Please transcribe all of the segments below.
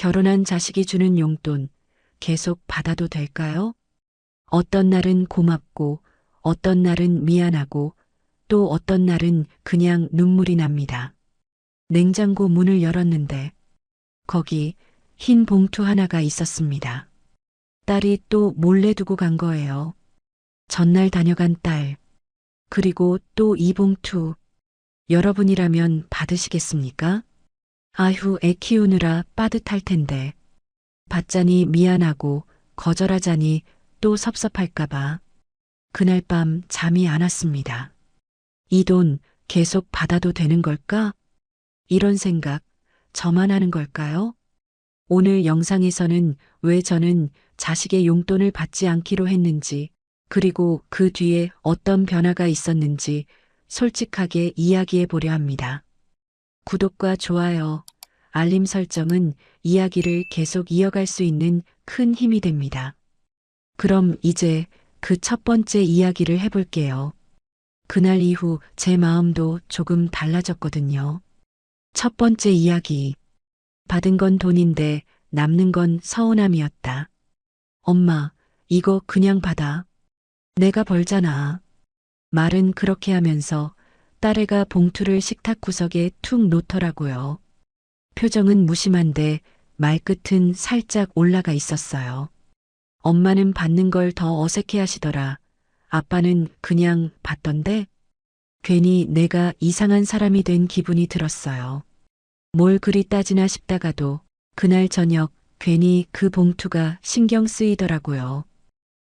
결혼한 자식이 주는 용돈 계속 받아도 될까요? 어떤 날은 고맙고, 어떤 날은 미안하고, 또 어떤 날은 그냥 눈물이 납니다. 냉장고 문을 열었는데, 거기 흰 봉투 하나가 있었습니다. 딸이 또 몰래 두고 간 거예요. 전날 다녀간 딸. 그리고 또 이 봉투. 여러분이라면 받으시겠습니까? 아휴, 애 키우느라 빠듯할 텐데. 받자니 미안하고 거절하자니 또 섭섭할까봐. 그날 밤 잠이 안 왔습니다. 이 돈 계속 받아도 되는 걸까? 이런 생각 저만 하는 걸까요? 오늘 영상에서는 왜 저는 자식의 용돈을 받지 않기로 했는지, 그리고 그 뒤에 어떤 변화가 있었는지 솔직하게 이야기해 보려 합니다. 구독과 좋아요, 알림 설정은 이야기를 계속 이어갈 수 있는 큰 힘이 됩니다. 그럼 이제 그 첫 번째 이야기를 해볼게요. 그날 이후 제 마음도 조금 달라졌거든요. 첫 번째 이야기. 받은 건 돈인데 남는 건 서운함이었다. 엄마, 이거 그냥 받아. 내가 벌잖아. 말은 그렇게 하면서 딸애가 봉투를 식탁 구석에 툭 놓더라고요. 표정은 무심한데 말끝은 살짝 올라가 있었어요. 엄마는 받는 걸 더 어색해 하시더라. 아빠는 그냥 받던데? 괜히 내가 이상한 사람이 된 기분이 들었어요. 뭘 그리 따지나 싶다가도 그날 저녁 괜히 그 봉투가 신경 쓰이더라고요.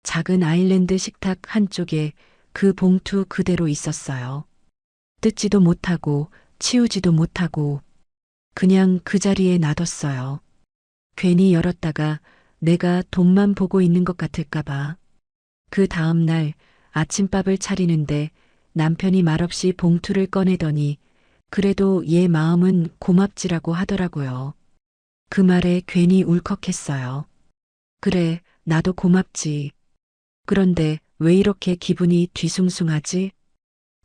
작은 아일랜드 식탁 한쪽에 그 봉투 그대로 있었어요. 뜯지도 못하고 치우지도 못하고 그냥 그 자리에 놔뒀어요. 괜히 열었다가 내가 돈만 보고 있는 것 같을까봐. 그 다음 날 아침밥을 차리는데 남편이 말없이 봉투를 꺼내더니 그래도 얘 마음은 고맙지라고 하더라고요. 그 말에 괜히 울컥했어요. 그래, 나도 고맙지. 그런데 왜 이렇게 기분이 뒤숭숭하지?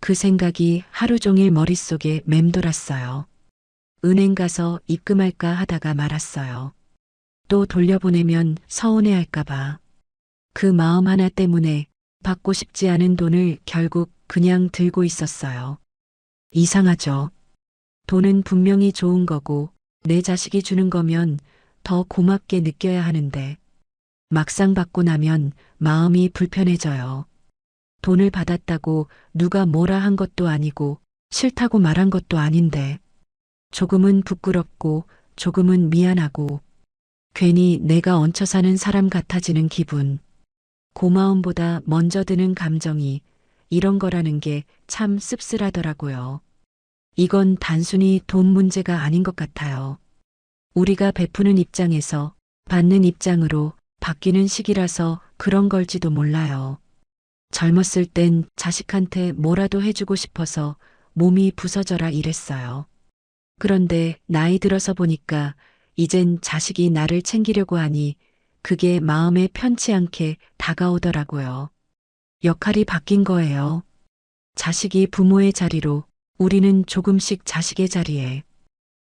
그 생각이 하루 종일 머릿속에 맴돌았어요. 은행 가서 입금할까 하다가 말았어요. 또 돌려보내면 서운해할까봐. 그 마음 하나 때문에 받고 싶지 않은 돈을 결국 그냥 들고 있었어요. 이상하죠. 돈은 분명히 좋은 거고 내 자식이 주는 거면 더 고맙게 느껴야 하는데 막상 받고 나면 마음이 불편해져요. 돈을 받았다고 누가 뭐라 한 것도 아니고 싫다고 말한 것도 아닌데 조금은 부끄럽고 조금은 미안하고 괜히 내가 얹혀 사는 사람 같아지는 기분. 고마움보다 먼저 드는 감정이 이런 거라는 게 참 씁쓸하더라고요. 이건 단순히 돈 문제가 아닌 것 같아요. 우리가 베푸는 입장에서 받는 입장으로 바뀌는 시기라서 그런 걸지도 몰라요. 젊었을 땐 자식한테 뭐라도 해주고 싶어서 몸이 부서져라 이랬어요. 그런데 나이 들어서 보니까 이젠 자식이 나를 챙기려고 하니 그게 마음에 편치 않게 다가오더라고요. 역할이 바뀐 거예요. 자식이 부모의 자리로 우리는 조금씩 자식의 자리에.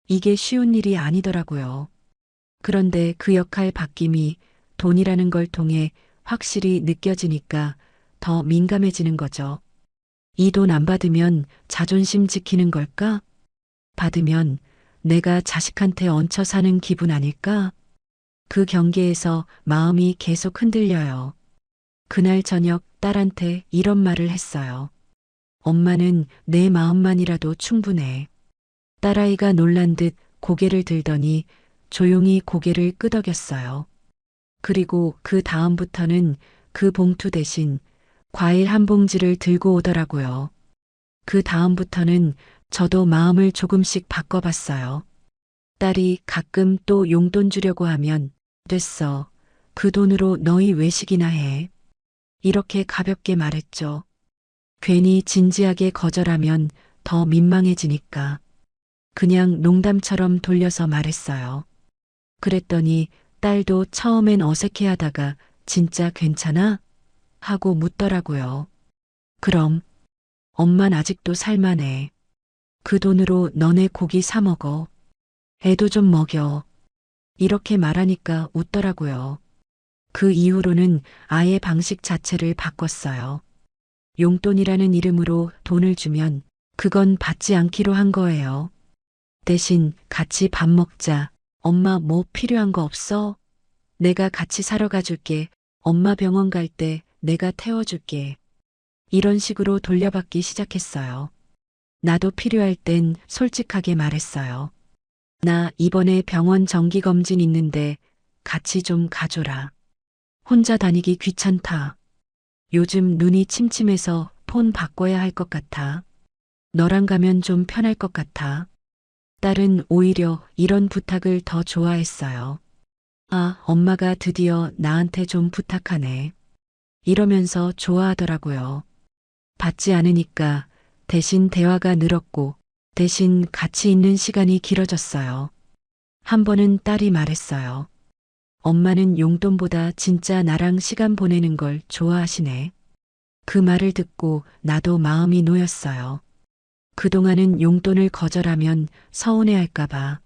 이게 쉬운 일이 아니더라고요. 그런데 그 역할 바뀜이 돈이라는 걸 통해 확실히 느껴지니까 더 민감해지는 거죠. 이 돈 안 받으면 자존심 지키는 걸까? 받으면 내가 자식한테 얹혀 사는 기분 아닐까? 그 경계에서 마음이 계속 흔들려요. 그날 저녁 딸한테 이런 말을 했어요. 엄마는 내 마음만이라도 충분해. 딸아이가 놀란 듯 고개를 들더니 조용히 고개를 끄덕였어요. 그리고 그 다음부터는 그 봉투 대신 과일 한 봉지를 들고 오더라고요. 그 다음부터는 저도 마음을 조금씩 바꿔봤어요. 딸이 가끔 또 용돈 주려고 하면 됐어. 그 돈으로 너희 외식이나 해. 이렇게 가볍게 말했죠. 괜히 진지하게 거절하면 더 민망해지니까. 그냥 농담처럼 돌려서 말했어요. 그랬더니 딸도 처음엔 어색해하다가 진짜 괜찮아? 하고 묻더라고요. 그럼 엄만 아직도 살만해. 그 돈으로 너네 고기 사 먹어. 애도 좀 먹여. 이렇게 말하니까 웃더라고요. 그 이후로는 아예 방식 자체를 바꿨어요. 용돈이라는 이름으로 돈을 주면 그건 받지 않기로 한 거예요. 대신 같이 밥 먹자. 엄마 뭐 필요한 거 없어? 내가 같이 사러 가줄게. 엄마 병원 갈 때 내가 태워줄게. 이런 식으로 돌려받기 시작했어요. 나도 필요할 땐 솔직하게 말했어요. 나 이번에 병원 정기검진 있는데 같이 좀 가줘라. 혼자 다니기 귀찮다. 요즘 눈이 침침해서 폰 바꿔야 할 것 같아. 너랑 가면 좀 편할 것 같아. 딸은 오히려 이런 부탁을 더 좋아했어요. 아, 엄마가 드디어 나한테 좀 부탁하네. 이러면서 좋아하더라고요. 받지 않으니까 대신 대화가 늘었고 대신 같이 있는 시간이 길어졌어요. 한 번은 딸이 말했어요. 엄마는 용돈보다 진짜 나랑 시간 보내는 걸 좋아하시네. 그 말을 듣고 나도 마음이 놓였어요. 그동안은 용돈을 거절하면 서운해할까봐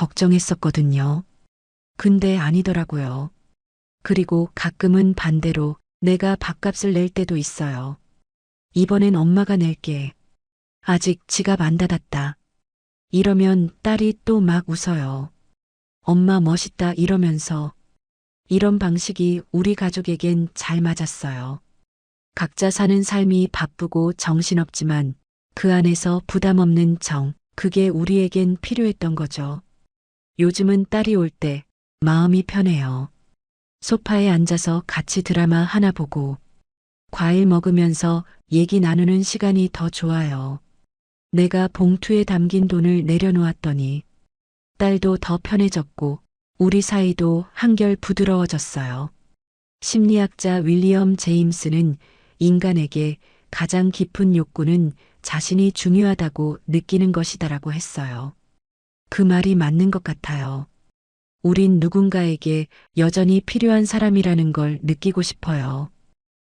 걱정했었거든요. 근데 아니더라고요. 그리고 가끔은 반대로 내가 밥값을 낼 때도 있어요. 이번엔 엄마가 낼게. 아직 지갑 안 닫았다. 이러면 딸이 또 막 웃어요. 엄마 멋있다 이러면서. 이런 방식이 우리 가족에겐 잘 맞았어요. 각자 사는 삶이 바쁘고 정신없지만 그 안에서 부담 없는 정, 그게 우리에겐 필요했던 거죠. 요즘은 딸이 올 때 마음이 편해요. 소파에 앉아서 같이 드라마 하나 보고 과일 먹으면서 얘기 나누는 시간이 더 좋아요. 내가 봉투에 담긴 돈을 내려놓았더니 딸도 더 편해졌고 우리 사이도 한결 부드러워졌어요. 심리학자 윌리엄 제임스는 인간에게 가장 깊은 욕구는 자신이 중요하다고 느끼는 것이다라고 했어요. 그 말이 맞는 것 같아요. 우린 누군가에게 여전히 필요한 사람이라는 걸 느끼고 싶어요.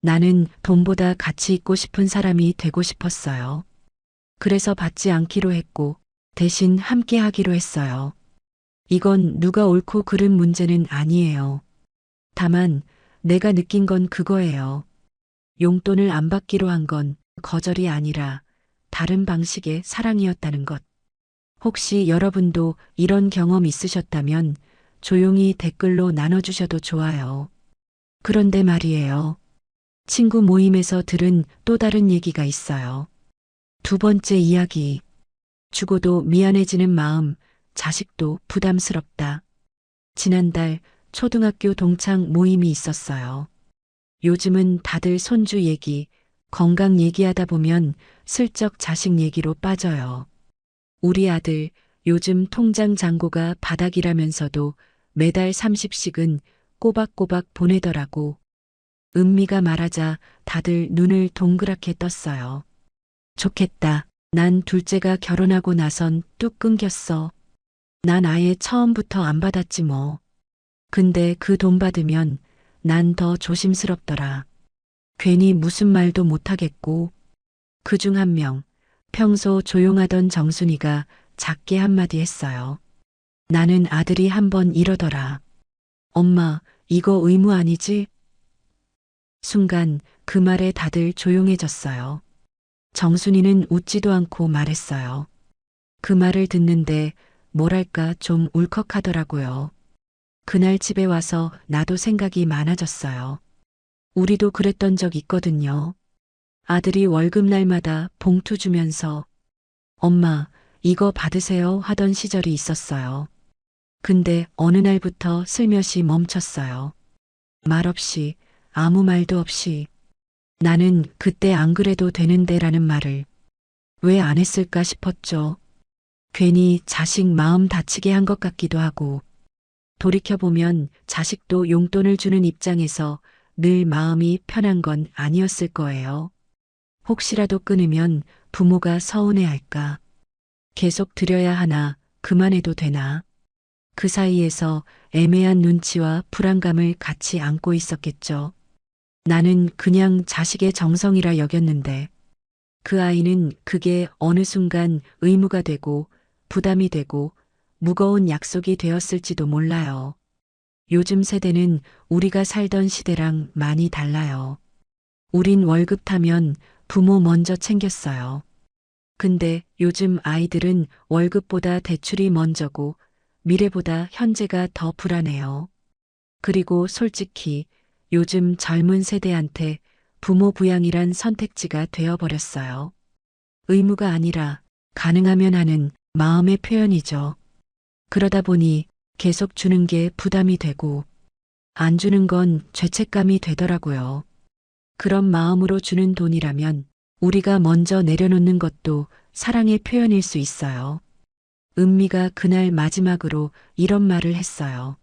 나는 돈보다 가치 있고 싶은 사람이 되고 싶었어요. 그래서 받지 않기로 했고 대신 함께 하기로 했어요. 이건 누가 옳고 그른 문제는 아니에요. 다만 내가 느낀 건 그거예요. 용돈을 안 받기로 한 건 거절이 아니라 다른 방식의 사랑이었다는 것. 혹시 여러분도 이런 경험 있으셨다면 조용히 댓글로 나눠주셔도 좋아요. 그런데 말이에요. 친구 모임에서 들은 또 다른 얘기가 있어요. 두 번째 이야기. 주고도 미안해지는 마음, 자식도 부담스럽다. 지난달 초등학교 동창 모임이 있었어요. 요즘은 다들 손주 얘기, 건강 얘기하다 보면 슬쩍 자식 얘기로 빠져요. 우리 아들 요즘 통장 잔고가 바닥이라면서도 매달 30씩은 꼬박꼬박 보내더라고. 은미가 말하자 다들 눈을 동그랗게 떴어요. 좋겠다. 난 둘째가 결혼하고 나선 뚝 끊겼어. 난 아예 처음부터 안 받았지 뭐. 근데 그 돈 받으면 난 더 조심스럽더라. 괜히 무슨 말도 못하겠고. 그중 한 명, 평소 조용하던 정순이가 작게 한마디 했어요. 나는 아들이 한 번 이러더라. 엄마, 이거 의무 아니지? 순간 그 말에 다들 조용해졌어요. 정순이는 웃지도 않고 말했어요. 그 말을 듣는데 뭐랄까 좀 울컥하더라고요. 그날 집에 와서 나도 생각이 많아졌어요. 우리도 그랬던 적 있거든요. 아들이 월급날마다 봉투 주면서 엄마, 이거 받으세요 하던 시절이 있었어요. 근데 어느 날부터 슬며시 멈췄어요. 말없이, 아무 말도 없이. 나는 그때 안 그래도 되는데라는 말을 왜 안 했을까 싶었죠. 괜히 자식 마음 다치게 한 것 같기도 하고. 돌이켜보면 자식도 용돈을 주는 입장에서 늘 마음이 편한 건 아니었을 거예요. 혹시라도 끊으면 부모가 서운해할까. 계속 드려야 하나, 그만해도 되나. 그 사이에서 애매한 눈치와 불안감을 같이 안고 있었겠죠. 나는 그냥 자식의 정성이라 여겼는데 그 아이는 그게 어느 순간 의무가 되고 부담이 되고 무거운 약속이 되었을지도 몰라요. 요즘 세대는 우리가 살던 시대랑 많이 달라요. 우린 월급 타면 부모 먼저 챙겼어요. 근데 요즘 아이들은 월급보다 대출이 먼저고 미래보다 현재가 더 불안해요. 그리고 솔직히 요즘 젊은 세대한테 부모 부양이란 선택지가 되어버렸어요. 의무가 아니라 가능하면 하는 마음의 표현이죠. 그러다 보니 계속 주는 게 부담이 되고 안 주는 건 죄책감이 되더라고요. 그런 마음으로 주는 돈이라면 우리가 먼저 내려놓는 것도 사랑의 표현일 수 있어요. 은미가 그날 마지막으로 이런 말을 했어요.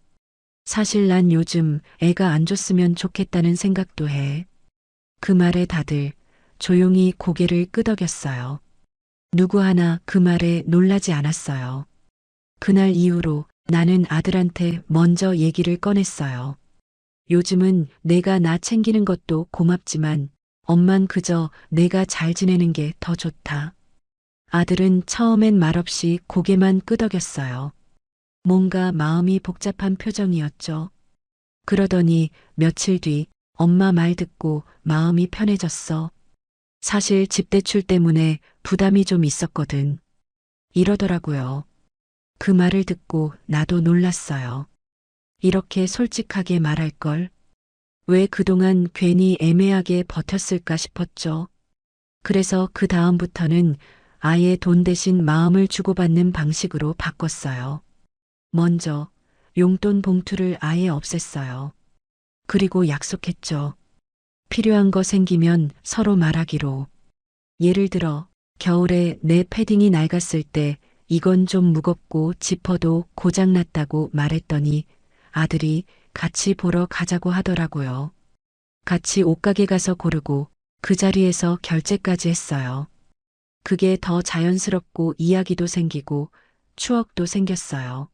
사실 난 요즘 애가 안 줬으면 좋겠다는 생각도 해. 그 말에 다들 조용히 고개를 끄덕였어요. 누구 하나 그 말에 놀라지 않았어요. 그날 이후로 나는 아들한테 먼저 얘기를 꺼냈어요. 요즘은 내가 나 챙기는 것도 고맙지만 엄만 그저 내가 잘 지내는 게 더 좋다. 아들은 처음엔 말없이 고개만 끄덕였어요. 뭔가 마음이 복잡한 표정이었죠. 그러더니 며칠 뒤 엄마 말 듣고 마음이 편해졌어. 사실 집 대출 때문에 부담이 좀 있었거든. 이러더라고요. 그 말을 듣고 나도 놀랐어요. 이렇게 솔직하게 말할 걸. 왜 그동안 괜히 애매하게 버텼을까 싶었죠. 그래서 그 다음부터는 아예 돈 대신 마음을 주고받는 방식으로 바꿨어요. 먼저 용돈 봉투를 아예 없앴어요. 그리고 약속했죠. 필요한 거 생기면 서로 말하기로. 예를 들어 겨울에 내 패딩이 낡았을 때 이건 좀 무겁고 지퍼도 고장났다고 말했더니 아들이 같이 보러 가자고 하더라고요. 같이 옷가게 가서 고르고 그 자리에서 결제까지 했어요. 그게 더 자연스럽고 이야기도 생기고 추억도 생겼어요.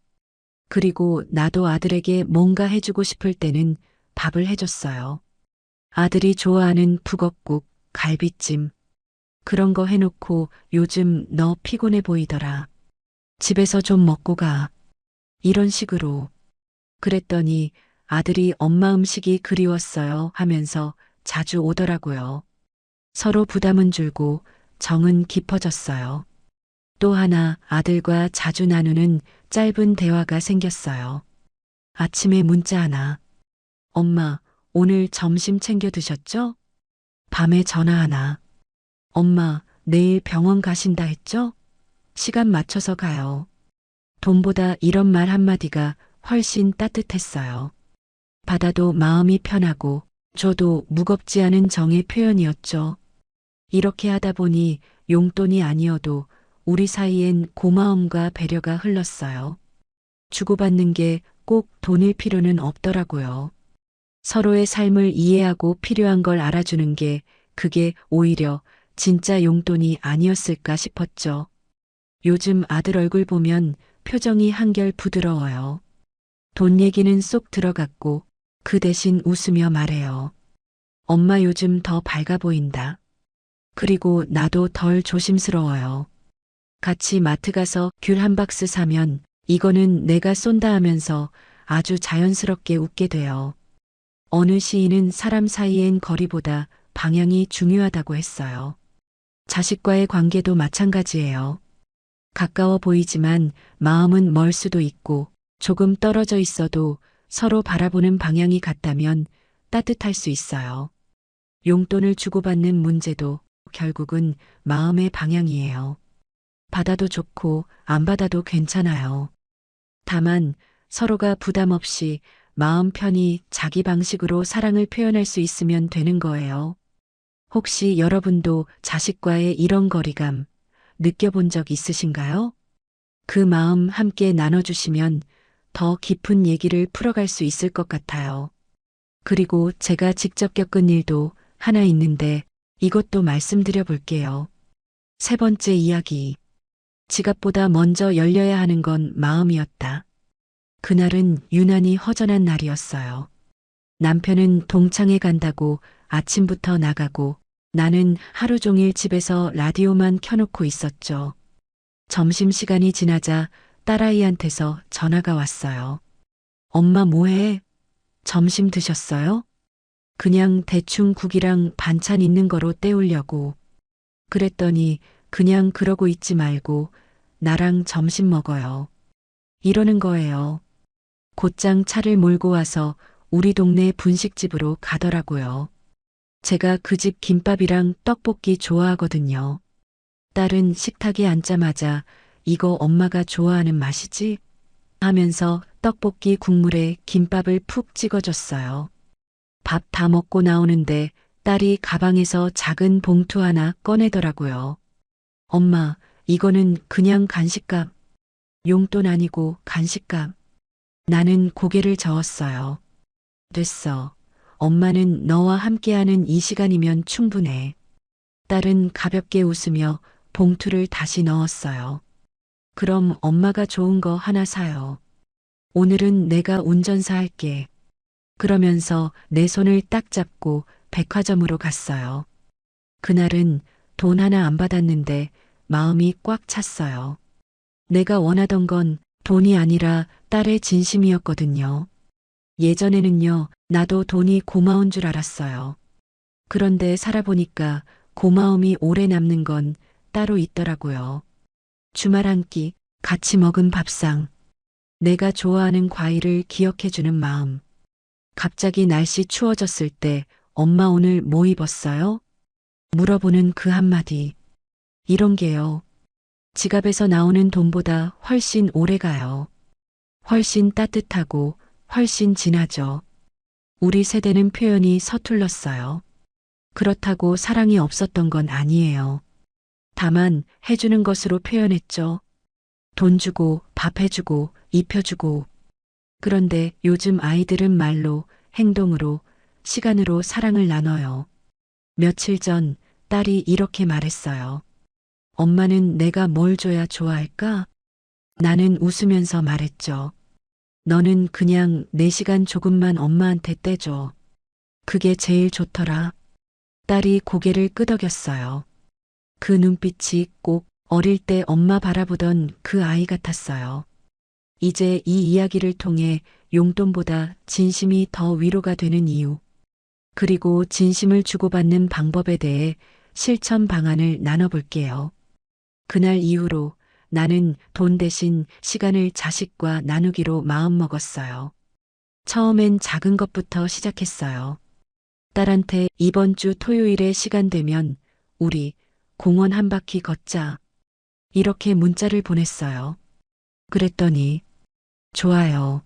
그리고 나도 아들에게 뭔가 해주고 싶을 때는 밥을 해줬어요. 아들이 좋아하는 북엇국, 갈비찜. 그런 거 해놓고 요즘 너 피곤해 보이더라. 집에서 좀 먹고 가. 이런 식으로. 그랬더니 아들이 엄마 음식이 그리웠어요 하면서 자주 오더라고요. 서로 부담은 줄고 정은 깊어졌어요. 또 하나 아들과 자주 나누는 짧은 대화가 생겼어요. 아침에 문자 하나. 엄마, 오늘 점심 챙겨 드셨죠? 밤에 전화 하나. 엄마, 내일 병원 가신다 했죠? 시간 맞춰서 가요. 돈보다 이런 말 한마디가 훨씬 따뜻했어요. 받아도 마음이 편하고 줘도 무겁지 않은 정의 표현이었죠. 이렇게 하다 보니 용돈이 아니어도 우리 사이엔 고마움과 배려가 흘렀어요. 주고받는 게 꼭 돈일 필요는 없더라고요. 서로의 삶을 이해하고 필요한 걸 알아주는 게 그게 오히려 진짜 용돈이 아니었을까 싶었죠. 요즘 아들 얼굴 보면 표정이 한결 부드러워요. 돈 얘기는 쏙 들어갔고 그 대신 웃으며 말해요. 엄마 요즘 더 밝아 보인다. 그리고 나도 덜 조심스러워요. 같이 마트 가서 귤 한 박스 사면 이거는 내가 쏜다 하면서 아주 자연스럽게 웃게 돼요. 어느 시인은 사람 사이엔 거리보다 방향이 중요하다고 했어요. 자식과의 관계도 마찬가지예요. 가까워 보이지만 마음은 멀 수도 있고 조금 떨어져 있어도 서로 바라보는 방향이 같다면 따뜻할 수 있어요. 용돈을 주고받는 문제도 결국은 마음의 방향이에요. 받아도 좋고 안 받아도 괜찮아요. 다만 서로가 부담 없이 마음 편히 자기 방식으로 사랑을 표현할 수 있으면 되는 거예요. 혹시 여러분도 자식과의 이런 거리감 느껴본 적 있으신가요? 그 마음 함께 나눠주시면 더 깊은 얘기를 풀어갈 수 있을 것 같아요. 그리고 제가 직접 겪은 일도 하나 있는데 이것도 말씀드려 볼게요. 세 번째 이야기. 지갑보다 먼저 열려야 하는 건 마음이었다. 그날은 유난히 허전한 날이었어요. 남편은 동창회 간다고 아침부터 나가고 나는 하루 종일 집에서 라디오만 켜놓고 있었죠. 점심시간이 지나자 딸아이한테서 전화가 왔어요. 엄마 뭐해? 점심 드셨어요? 그냥 대충 국이랑 반찬 있는 거로 때우려고. 그랬더니 그냥 그러고 있지 말고 나랑 점심 먹어요. 이러는 거예요. 곧장 차를 몰고 와서 우리 동네 분식집으로 가더라고요. 제가 그 집 김밥이랑 떡볶이 좋아하거든요. 딸은 식탁에 앉자마자 이거 엄마가 좋아하는 맛이지? 하면서 떡볶이 국물에 김밥을 푹 찍어줬어요. 밥 다 먹고 나오는데 딸이 가방에서 작은 봉투 하나 꺼내더라고요. 엄마, 이거는 그냥 간식값. 용돈 아니고 간식값. 나는 고개를 저었어요. 됐어. 엄마는 너와 함께하는 이 시간이면 충분해. 딸은 가볍게 웃으며 봉투를 다시 넣었어요. 그럼 엄마가 좋은 거 하나 사요. 오늘은 내가 운전사 할게. 그러면서 내 손을 딱 잡고 백화점으로 갔어요. 그날은 돈 하나 안 받았는데 마음이 꽉 찼어요. 내가 원하던 건 돈이 아니라 딸의 진심이었거든요. 예전에는요, 나도 돈이 고마운 줄 알았어요. 그런데 살아보니까 고마움이 오래 남는 건 따로 있더라고요. 주말 한 끼, 같이 먹은 밥상, 내가 좋아하는 과일을 기억해주는 마음. 갑자기 날씨 추워졌을 때 엄마 오늘 뭐 입었어요? 물어보는 그 한마디. 이런 게요. 지갑에서 나오는 돈보다 훨씬 오래 가요. 훨씬 따뜻하고 훨씬 진하죠. 우리 세대는 표현이 서툴렀어요. 그렇다고 사랑이 없었던 건 아니에요. 다만 해주는 것으로 표현했죠. 돈 주고 밥 해주고 입혀주고. 그런데 요즘 아이들은 말로, 행동으로, 시간으로 사랑을 나눠요. 며칠 전 딸이 이렇게 말했어요. 엄마는 내가 뭘 줘야 좋아할까? 나는 웃으면서 말했죠. 너는 그냥 내 시간 조금만 엄마한테 떼줘. 그게 제일 좋더라. 딸이 고개를 끄덕였어요. 그 눈빛이 꼭 어릴 때 엄마 바라보던 그 아이 같았어요. 이제 이 이야기를 통해 용돈보다 진심이 더 위로가 되는 이유, 그리고 진심을 주고받는 방법에 대해 실천 방안을 나눠볼게요. 그날 이후로 나는 돈 대신 시간을 자식과 나누기로 마음먹었어요. 처음엔 작은 것부터 시작했어요. 딸한테 이번 주 토요일에 시간 되면 우리 공원 한 바퀴 걷자. 이렇게 문자를 보냈어요. 그랬더니 좋아요.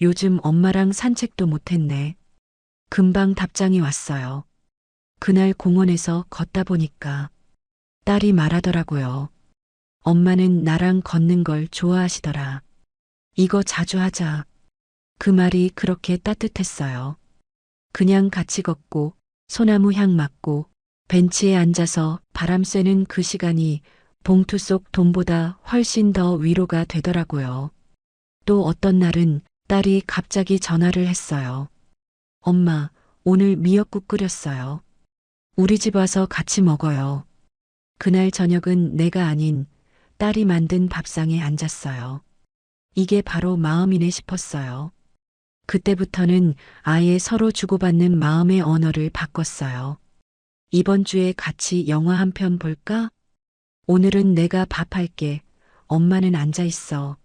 요즘 엄마랑 산책도 못했네. 금방 답장이 왔어요. 그날 공원에서 걷다 보니까 딸이 말하더라고요. 엄마는 나랑 걷는 걸 좋아하시더라. 이거 자주 하자. 그 말이 그렇게 따뜻했어요. 그냥 같이 걷고 소나무 향 맡고 벤치에 앉아서 바람 쐬는 그 시간이 봉투 속 돈보다 훨씬 더 위로가 되더라고요. 또 어떤 날은 딸이 갑자기 전화를 했어요. 엄마, 오늘 미역국 끓였어요. 우리 집 와서 같이 먹어요. 그날 저녁은 내가 아닌 딸이 만든 밥상에 앉았어요. 이게 바로 마음이네 싶었어요. 그때부터는 아예 서로 주고받는 마음의 언어를 바꿨어요. 이번 주에 같이 영화 한 편 볼까? 오늘은 내가 밥 할게. 엄마는 앉아 있어.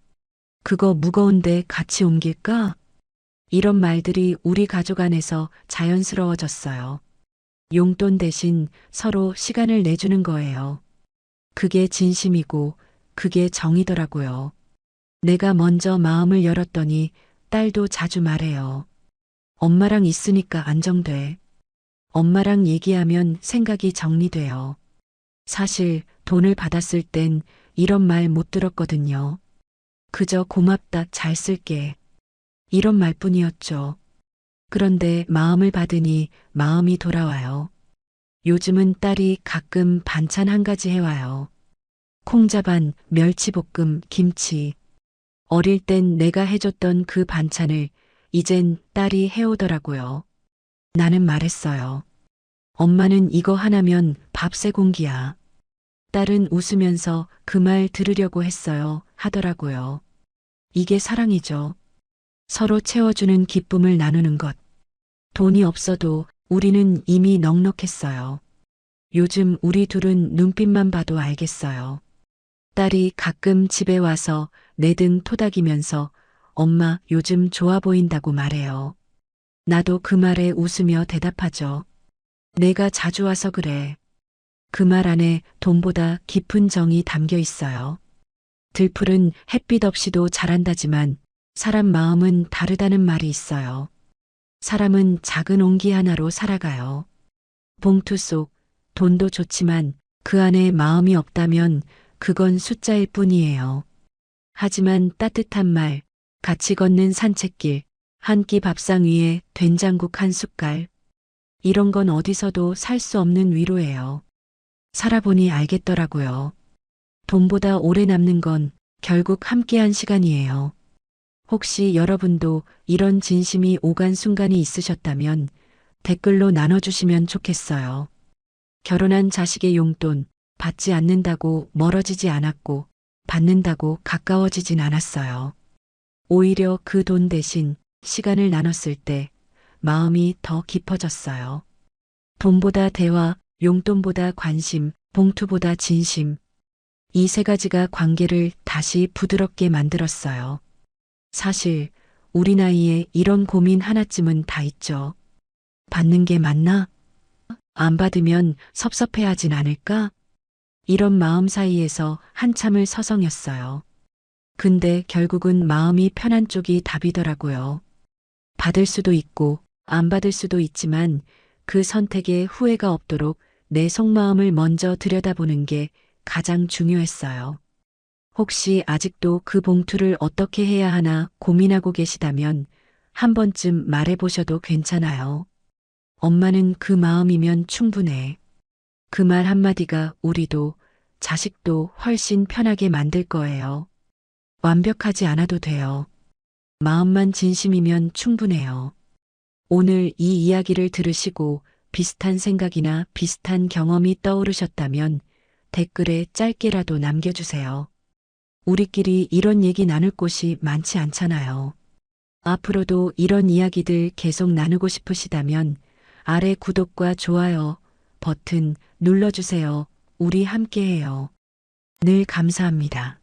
그거 무거운데 같이 옮길까? 이런 말들이 우리 가족 안에서 자연스러워졌어요. 용돈 대신 서로 시간을 내주는 거예요. 그게 진심이고 그게 정이더라고요. 내가 먼저 마음을 열었더니 딸도 자주 말해요. 엄마랑 있으니까 안정돼. 엄마랑 얘기하면 생각이 정리돼요. 사실 돈을 받았을 땐 이런 말 못 들었거든요. 그저 고맙다, 잘 쓸게. 이런 말뿐이었죠. 그런데 마음을 받으니 마음이 돌아와요. 요즘은 딸이 가끔 반찬 한 가지 해와요. 콩자반, 멸치볶음, 김치. 어릴 땐 내가 해줬던 그 반찬을 이젠 딸이 해오더라고요. 나는 말했어요. 엄마는 이거 하나면 밥 세 공기야. 딸은 웃으면서 그 말 들으려고 했어요. 하더라고요. 이게 사랑이죠. 서로 채워주는 기쁨을 나누는 것. 돈이 없어도 우리는 이미 넉넉했어요. 요즘 우리 둘은 눈빛만 봐도 알겠어요. 딸이 가끔 집에 와서 내 등 토닥이면서 엄마 요즘 좋아 보인다고 말해요. 나도 그 말에 웃으며 대답하죠. 내가 자주 와서 그래. 그 말 안에 돈보다 깊은 정이 담겨 있어요. 들풀은 햇빛 없이도 자란다지만 사람 마음은 다르다는 말이 있어요. 사람은 작은 온기 하나로 살아가요. 봉투 속 돈도 좋지만 그 안에 마음이 없다면 그건 숫자일 뿐이에요. 하지만 따뜻한 말, 같이 걷는 산책길, 한 끼 밥상 위에 된장국 한 숟갈. 이런 건 어디서도 살 수 없는 위로예요. 살아보니 알겠더라고요. 돈보다 오래 남는 건 결국 함께한 시간이에요. 혹시 여러분도 이런 진심이 오간 순간이 있으셨다면 댓글로 나눠주시면 좋겠어요. 결혼한 자식의 용돈 받지 않는다고 멀어지지 않았고 받는다고 가까워지진 않았어요. 오히려 그 돈 대신 시간을 나눴을 때 마음이 더 깊어졌어요. 돈보다 대화, 용돈보다 관심, 봉투보다 진심. 이 세 가지가 관계를 다시 부드럽게 만들었어요. 사실 우리 나이에 이런 고민 하나쯤은 다 있죠. 받는 게 맞나? 안 받으면 섭섭해하진 않을까? 이런 마음 사이에서 한참을 서성였어요. 근데 결국은 마음이 편한 쪽이 답이더라고요. 받을 수도 있고 안 받을 수도 있지만 그 선택에 후회가 없도록 내 속마음을 먼저 들여다보는 게 가장 중요했어요. 혹시 아직도 그 봉투를 어떻게 해야 하나 고민하고 계시다면 한 번쯤 말해보셔도 괜찮아요. 엄마는 그 마음이면 충분해. 그 말 한마디가 우리도 자식도 훨씬 편하게 만들 거예요. 완벽하지 않아도 돼요. 마음만 진심이면 충분해요. 오늘 이 이야기를 들으시고 비슷한 생각이나 비슷한 경험이 떠오르셨다면 댓글에 짧게라도 남겨주세요. 우리끼리 이런 얘기 나눌 곳이 많지 않잖아요. 앞으로도 이런 이야기들 계속 나누고 싶으시다면 아래 구독과 좋아요 버튼 눌러주세요. 우리 함께해요. 늘 감사합니다.